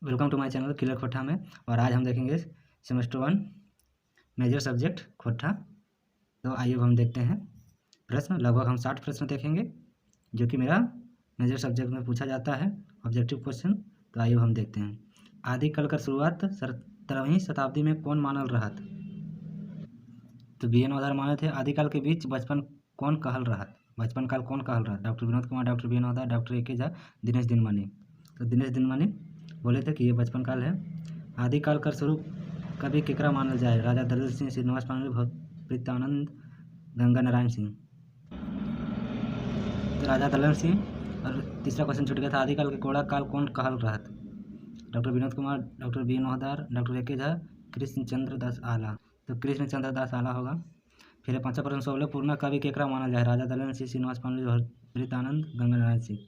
Welcome to my channel clear खोट्ठा में। और आज हम देखेंगे सेमेस्टर 1 मेजर सब्जेक्ट खोट्ठा। तो आइए हम देखते हैं प्रश्न। लगभग हम 60 प्रश्न देखेंगे जो कि मेरा मेजर सब्जेक्ट में पूछा जाता है, ऑब्जेक्टिव क्वेश्चन। तो आइए हम देखते हैं। आदिकाल कर शुरुआत 17वीं शताब्दी में कौन मानल रहत? तो बी एन ओधार माने थे। आदिकाल के बीच बचपन कौन कहल रहत? बचपन काल कौन कहल रहत? Doctor Vinod Kumar, doctor B N Odhar, doctor A K Jha, Dinesh Dinmani. तो दिनेश दिनमणि बोले थे कि ये बचपन काल है। आदिकाल कर शुरू कवि केकरा मानल जाए? राजा दलिल सिंह, श्रीनिवास पाणिनि, भवप्रीतानंद, गंगा नारायण सिंह। तो राजा दलिल सिंह। और तीसरा क्वेश्चन छूट गया था। आदिकाल के कोड़ा काल कौन कहल रहत? Doctor Vinod Kumar, doctor B N Odhar, doctor A K Jha, Krishnachandra दास आला। तो कृष्णचंद्र दास आला होगा। फिर 5वां प्रश्न सोलह पूर्णा कवि केकरा मानल जाए? राजा दलिल सिंह, श्रीनिवास पाणिनि, भवप्रीतानंद, गंगा नारायण सिंह।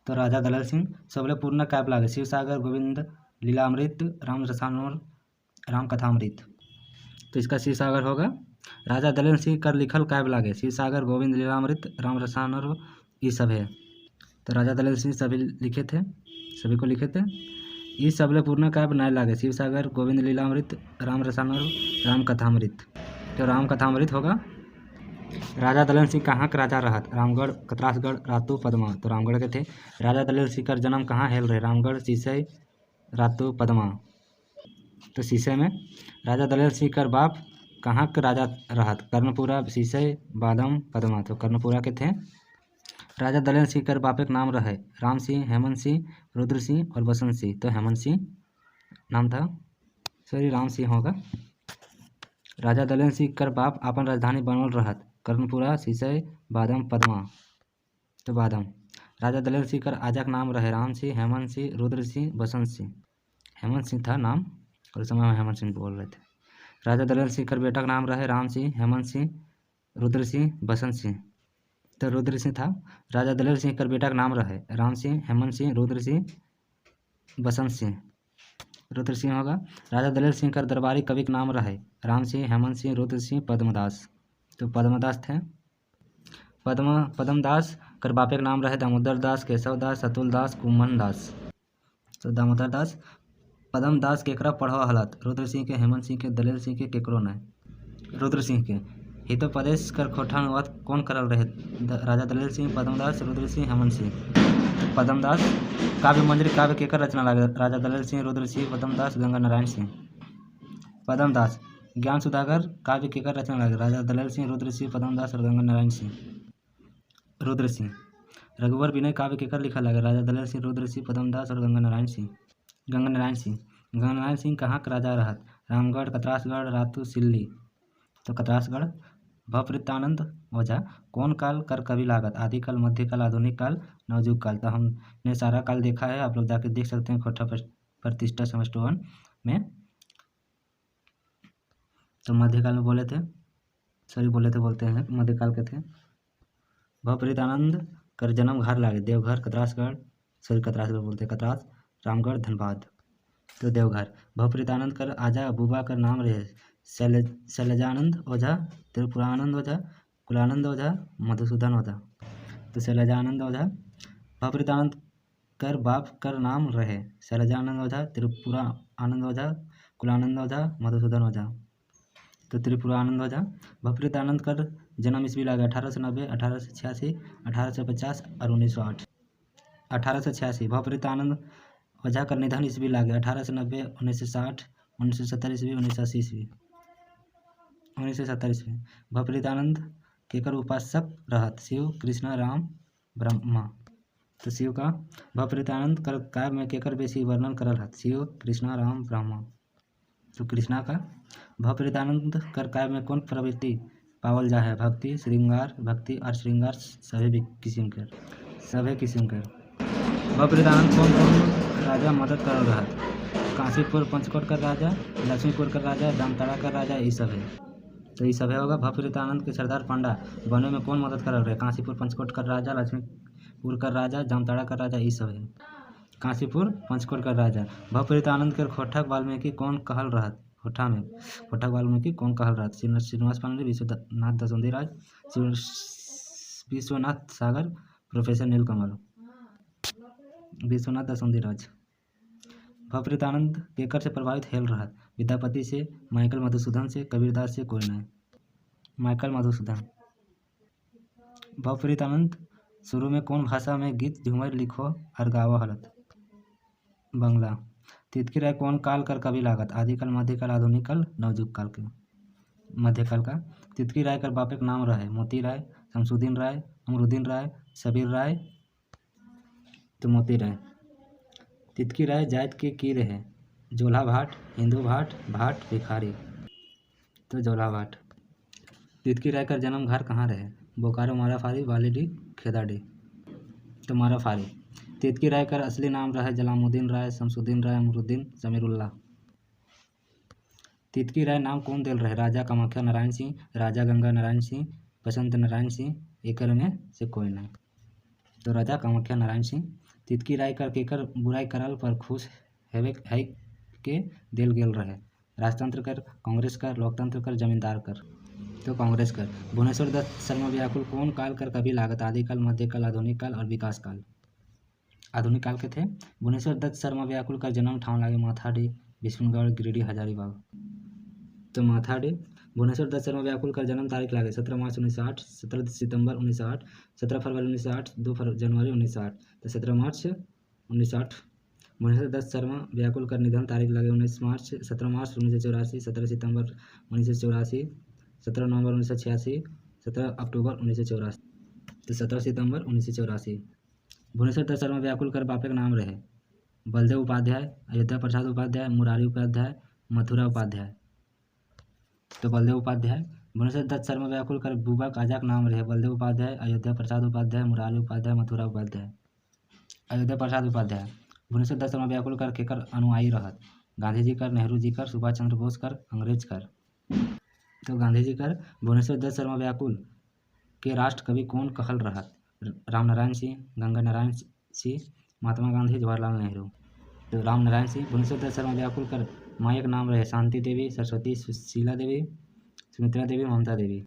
तो राजा दलल सिंह। सबले पूर्ण काव्य लागे? शिव सागर, गोविंद लीलामृत, राम रसायनोर, राम कथामृत। तो इसका शिव सागर होगा। राजा दलल सिंह कर लिखल काव्य लागे? शिव सागर, गोविंद लीलामृत, राम रसायनोर, ये सब है। तो राजा दलल सिंह सभी लिखे थे, सभी को लिखे थे। ये सबले पूर्ण काव्य नहीं लागे? शिव सागर, गोविंद लीलामृत, राम रसायनोर, राम कथामृत। तो राम कथामृत होगा। राजा दलल सिंह कहाँ के राजा रहत? रामगढ़, कतरासगढ़, रातू, पदमा। तो रामगढ़ के थे। राजा दलल सिंह कर जन्म कहाँ हेल रहे? रामगढ़, सीसई, रातू, पदमा। तो सीसई में। राजा दलल सिंह कर बाप कहाँ के राजा रहत? कर्णपुरा, सीसई, बादम, पदमा। तो कर्णपुरा के थे। राजा दलल सिंह कर बापे के नाम रहे? राम सिंह, हेमंत सिंह, रुद्र सिंह और बसंत सिंह। तो हेमंत सिंह नाम था, सॉरी राम सिंह होगा। राजा दलल सिंह कर बाप अपन राजधानी बनवल रहत? कर्णपुरा, सीसई, बादम, पदमा। तो बादम। राजा दलल सिंह कर आजा का नाम रहे? राम सिंह, हेमंत सिंह, रुद्र सिंह, बसंत सिंह। हेमंत सिंह था नाम, और उस समय में हेमंत सिंह बोल रहे थे। राजा दलल सिंह कर बेटा का नाम रहे? राम सिंह, हेमंत सिंह, रुद्र सिंह, बसंत सिंह। तो रुद्र सिंह था। राजा दलल सिंह कर बेटा का नाम रहे? राम सिंह, हेमंत सिंह, रुद्र सिंह, बसंत सिंह। रुद्र सिंह होगा। राजा दलल सिंह कर दरबारी कवि का नाम रहे? राम सिंह, हेमंत सिंह, रुद्र सिंह, पद्मदास। तो पद्मदास थे। पद्मदास कर बापे का नाम रहे? दामोदर दास, केशव दास, अतुल दास, कुमन दास। तो दामोदर दास। पद्मदास केकरा पढ़वा हलत? रुद्र सिंह के, हेमंत सिंह के, दलल सिंह के, केकरो ने? रुद्र सिंह के। हितोपदेश कर खोठा अनुवाद कौन करल रहे? राजा दलल सिंह, पद्मदास, रुद्र सिंह, हेमंत सिंह। पद्मदास। काव्य मंजरी काव्य केकर रचना लागे? राजा दलल सिंह, रुद्र सिंह, पद्मदास, गंगा नारायण सिंह। पद्मदास। ज्ञान सुधाकर काव्य केकर रचना लागे? राजा दलल सिंह, रुद्र सिंह, पद्मदास और गंगा नारायण सिंह। रुद्र सिंह। रघुवर विनय काव्य केकर लिखा लागे? राजा दलल सिंह, रुद्र सिंह, पद्मदास और गंगा नारायण सिंह। गंगा नारायण सिंह। गंगा नारायण सिंह कहाँ का राजा रहत? रामगढ़, कतरासगढ़, रातू, सिल्ली। तो कतरासगढ़। भवप्रीतानंद ओझा कौन काल कर कवि लागत? आदिकाल, मध्यकाल, आधुनिक काल, नवयुग काल। तो हमने सारा काल देखा है, आप लोग जाके देख सकते हैं खोट्ठा प्रतिष्ठा सेमेस्टर 1 में। तो मध्यकाल में बोले थे, सॉरी बोलते हैं मध्यकाल के थे। भवप्रीतानंद कर जन्म घर लागे? देवघर, कतरासगढ़, सॉरी कतरासगढ़ बोलते हैं, कतरास, रामगढ़, धनबाद। तो देवघर। भवप्रीतानंद कर आजा अबूबा कर नाम रहे? शैलजानंद ओझा, त्रिपुरानंद ओझा, कुलानंद ओझा, मधुसूदन ओझा। तो शैलजानंद ओझा। भवप्रीतानंद कर बाप कर नाम रहे? शैलजानंद ओझा, त्रिपुरानंद ओझा, कुलानंद ओझा, मधुसूदन ओझा। तो त्रिपुरानंद ओझा। भवप्रीतानंद कर जन्म ईस्वी लागे? 1890, 1886, 1850 और 1908। 1886। भवप्रीतानंद ओझा कर निधन ईस्वी लागे? 1890, 1960, 1970 ईस्वी, 1980 ईस्वी। 1970 ईस्वी। भवप्रीतानंद केकर उपासक रहत? शिव, कृष्णा, राम, ब्रह्मा। तो शिव का। भवप्रीतानंद कर काव्य में केकर बेसी वर्णन करल हत? शिव, कृष्णा, राम, ब्रह्मा। तो कृष्णा का। भवप्रीतानंद कर काव्य में कौन प्रवृत्ति पावल जा है? भक्ति, श्रृंगार, भक्ति और श्रृंगार सभी किस्म के, सभी किस्म के। भवप्रीतानंद कौन कौन राजा मदद करल रहत? काशीपुर पंचकोट कर राजा, लक्ष्मीपुर कर राजा, जामताड़ा कर राजा, ये सब है। तो ये सब है होगा। भवप्रीतानंद के सरदार पांडा बनने में कौन मदद करल रहे? काशीपुर पंचकोट कर राजा, लक्ष्मीपुर कर राजा, जामताड़ा कर राजा, ये सब है। काशीपुर पंचकोट कर राजा। भवप्रीतानंद के खोठक वाल्मीकि कौन कहल रहत? खोठा में खोठक वाल्मीकि कौन कहल रहत? श्रीनिवास पाणिनि, विश्वनाथ दसोंधीराज, विश्वनाथ सागर, प्रोफेसर नीलकमल। विश्वनाथ दसोंधीराज। भवप्रीतानंद केकर से प्रभावित हेल रहत? विद्यापति से, माइकल मधुसूदन से, कबीरदास से, कोई नहीं। माइकल मधुसूदन। भवप्रीतानंद शुरू में कौन भाषा में गीत झूमर लिखो और गावो हलत? बंगला। तितकी राय कौन काल कर कवि लागत? आदिकाल, मध्यकाल, आधुनिक काल, नवयुग काल के? मध्यकाल का। तितकी राय कर बापे का नाम रहे? मोती राय, शमसुद्दीन राय, अमरुद्दीन राय, सबीर राय, तो मोती राय। तितकी राय जात के की रहे? जोला भाट, हिंदू भाट, भाट, भिखारी, तो जोला भाट। तितकी राय का जन्म घर कहाँ रहे? बोकारो, माराफारी, वालीडी, खेदाडी, तो माराफारी। तितकी राय का असली नाम रहे? जलालुद्दीन राय, शमसुद्दीन राय, अमरुद्दीन, समीरुल्लाह। तितकी राय नाम कौन देल रहे? राजा कामाख्या नारायण सिंह, राजा गंगा नारायण सिंह, बसंत नारायण सिंह, एकर में से कोई नहीं, तो राजा कामाख्या नारायण सिंह। तितकी राय कर केकर बुराई करल पर खुश हेवे है के देल गेल रहे? राजतंत्र कर, कांग्रेस कर, लोकतंत्र कर, जमींदार कर, तो कांग्रेस कर। भुवनेश्वर दत्त शर्मा व्याकुल कौन काल कर कवि लागत? आदिकाल, मध्यकाल, आधुनिक काल और विकास काल? आधुनिक काल के थे। भुवनेश्वर दत्त शर्मा व्याकुल का जन्म ठाव लागे? माथाडी, विष्णुगढ़, गिरिडीह, हजारीबाग, तो माथाडी। भुवनेश्वर दत्त शर्मा व्याकुल का जन्म तारीख लागे? 17 मार्च 1908, 17 सितंबर 1908, 17 फरवरी 1908, 2 जनवरी 1908, तो 17 मार्च 1908। भुवनेश्वर दत्त शर्मा व्याकुल का निधन तारीख लगे? 17 मार्च 1984, 17 सितंबर 1984, 17 नवंबर 1986, 17 अक्टूबर 1984, तो 17 सितंबर 1984। भुवनेश्वर दत्त शर्मा व्याकुल कर बापे का नाम रहे? बलदेव उपाध्याय, अयोध्या प्रसाद उपाध्याय, मुरारी उपाध्याय, मथुरा उपाध्याय, तो बलदेव उपाध्याय। भुवनेश्वर दत्त शर्मा व्याकुल कर बुबा काजा का नाम रहे? बलदेव उपाध्याय, अयोध्या प्रसाद उपाध्याय, मुरारी उपाध्याय, मथुरा उपाध्याय, अयोध्या प्रसाद उपाध्याय। भुवनेश्वर दत्त शर्मा व्याकुल कर केकर अनुयायी रहत? गांधी जी कर, नेहरू जी कर, सुभाष चंद्र बोस कर, अंग्रेज कर, तो गांधी जी कर। भुवनेश्वर दत्त शर्मा व्याकुल के राष्ट्र कवि कौन कहल रहत? रामनारायण सिंह, गंगा नारायण सिंह, महात्मा गांधी, जवाहरलाल नेहरू, तो रामनारायण सिंह। भुवनेश्वर दत्त शर्मा व्याकुल कर माई का नाम रहे? शांति देवी, सरस्वती, सुशीला देवी, सुमित्रा देवी, ममता देवी,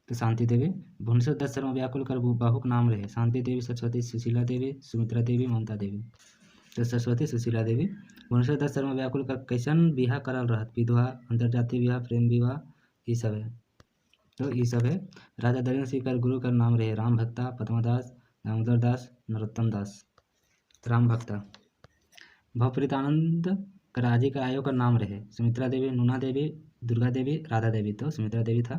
तो शांति देवी। भुवनेश्वर दत्त शर्मा व्याकुल कर बहू का नाम रहे? शांति देवी, सरस्वती, सुशीला देवी, सुमित्रा देवी, ममता देवी, तो सरस्वती, सुशीला देवी। भुवनेश्वर दत्त शर्मा व्याकुल कर कैसन बिहा करल रहत? विधवा, अंतरजातीय विवाह, प्रेम विवाह, ये सब है, तो ये सब है। राजा दरिंद्र सिंह कर गुरु का नाम रहे? राम भक्ता, पद्मदास, दामोदर दास, नरोत्तम दास, राम भक्ता। भवप्रीतानंद राज्य का आयोग का नाम रहे? सुमित्रा देवी, नूना देवी, दुर्गा देवी, राधा देवी, तो सुमित्रा देवी था।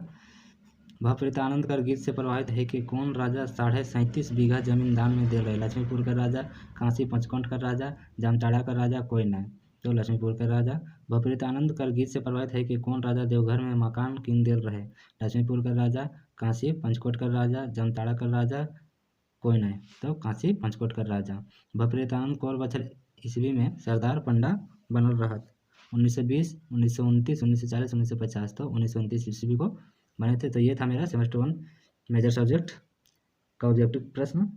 भवप्रीतानंद कर गीत से प्रभावित है कि कौन राजा 37.5 बीघा जमीन दान में दे रहे? लक्ष्मीपुर का राजा, काशी पंचकोट का राजा, जामताड़ा का राजा, कोई नहीं, तो लक्ष्मीपुर का राजा। भवप्रीतानंद कर गीत से प्रभावित है कि कौन राजा देवघर में मकान कीन दे रहे? लक्ष्मीपुर का राजा, काशी पंचकोट का राजा, जामताड़ा का राजा, कोई नहीं, तो काशी पंचकोट का राजा। भवप्रीतानंद कौन बछर ईस्वी में सरदार पंडा बनल रहत? 1920, 1929, 1940, 1950, तो 1929 ईस्वी को बने थे। तो ये था मेरा सेमेस्टर 1 मेजर सब्जेक्ट का ऑब्जेक्टिव प्रश्न।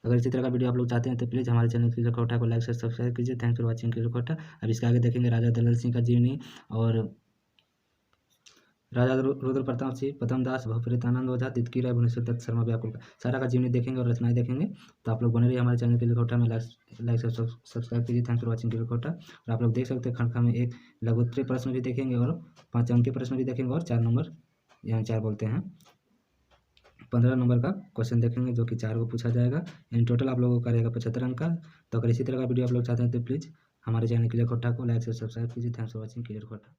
अगर इसी तरह का वीडियो आप लोग चाहते हैं तो प्लीज़ हमारे चैनल क्लियर कोटा को लाइक से सब्सक्राइब कीजिए। Thanks for watching clear Kota. अब इसके आगे देखेंगे राजा दलल सिंह का जीवनी और राजा रुद्र प्रताप सिंह, प्रथम दास, भवप्रीतानंद ओझा, तितकी राय, भुवनेश्वर दत्त शर्मा व्याकुल का सारा का जीवनी देखेंगे और रचनाएं देखेंगे। तो आप लोग बने रहिए हमारे चैनल क्लियर कोटा में, लाइक से सब्सक्राइब कीजिए। Thanks for watching clear Kota. और आप लोग देख सकते हैं खंड में एक लघुत्तरीय प्रश्न भी देखेंगे और 5 अंकीय प्रश्न भी देखेंगे और 4 नंबर, यहाँ 4 बोलते हैं, 15 नंबर का क्वेश्चन देखेंगे जो कि 4 को पूछा जाएगा। इन टोटल आप लोगों का रहेगा 75 अंक का। तो अगर इसी तरह का वीडियो आप लोग चाहते हैं तो प्लीज़ हमारे चैनल क्लियर कोटा को लाइक से सब्सक्राइब कीजिए। Thanks for watching clear Kota.